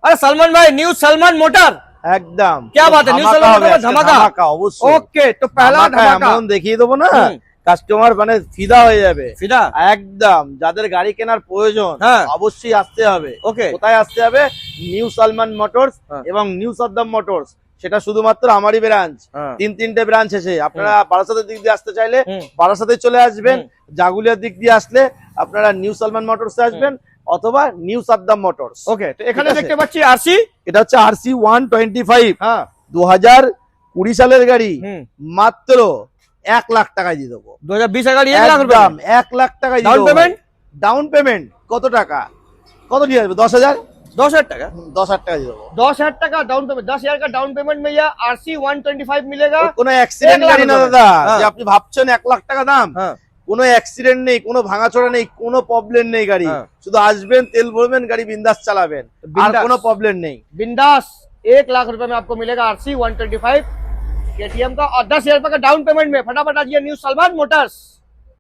अरे सलमान भाई, new Salman motor, একদম क्या बात है, न्यू सलमान मोटर में धमाका। অবশ্যই ओके, तो पहला धमाका এমন দেখিয়ে দেবো না, কাস্টমার মানে ফিদা হয়ে যাবে। फिदा। একদম, যাদের গাড়ি কেনার প্রয়োজন হ্যাঁ। অবশ্যই আসতে হবে। ওকে, কোথায় আসতে হবে? নিউ সালমান মোটরস হ্যাঁ। এবং নিউ সাদ্দাম মোটরস, সেটা শুধুমাত্র আমারই ব্রাঞ্চ। হ্যাঁ। তিনটে ব্রাঞ্চ আছে। আপনারা বারাসাতের দিক দিয়ে আসতে চাইলে হুম। বারাসাতে চলে আসবেন, জাগুলিয়ার দিক দিয়ে আসলে আপনারা নিউ সালমান মোটরসে আসবেন অথবা নিউ সাদ্দাম মোটরস। ওকে, তো এখানে ঠিক আছে। দেখতে পাচ্ছি আরসি। এটা হচ্ছে আরসি 125, হ্যাঁ, 2020 সালের গাড়ি, হুম, মাত্র 1 লাখ টাকায় দিয়ে দেবো। 2020 এর গাড়ি 1 লাখ একদম रुपए 1 লাখ টাকায় ডাউন পেমেন্ট। ডাউন পেমেন্ট কত টাকা? কত দিয়ে আসবে? 10,000। 10,000 টাকা, 10,000 টাকা দিয়ে দেবো। 10,000 টাকা डाउन पेमेंट, 10,000 का डाउन पेमेंट में यह आरसी 125 मिलेगा। কোনো অ্যাক্সিডেন্ট 1 লাখ গাড়ি না টাকা। দাদা, হ্যাঁ। যে আপনি ভাবছেন 1 লাখ টাকা দাম, হ্যাঁ, কোনো অ্যাক্সিডেন্ট নেই, কোনো ভাঙাচোরা নেই, কোনো প্রবলেম নেই গাড়ি। হ্যাঁ। শুধু আসবেন, তেল ভরবেন, গাড়ি বিন্দাস চালাবেন, আর বিন্দাস। কোনো প্রবলেম নেই। बिंदास 1 लाख रुपए में आपको मिलेगा आरसी 125 केटीएम का, और 10,000 रुपए का डाउन पेमेंट में फटाफट आ जाइए न्यू सलमान मोटर्स।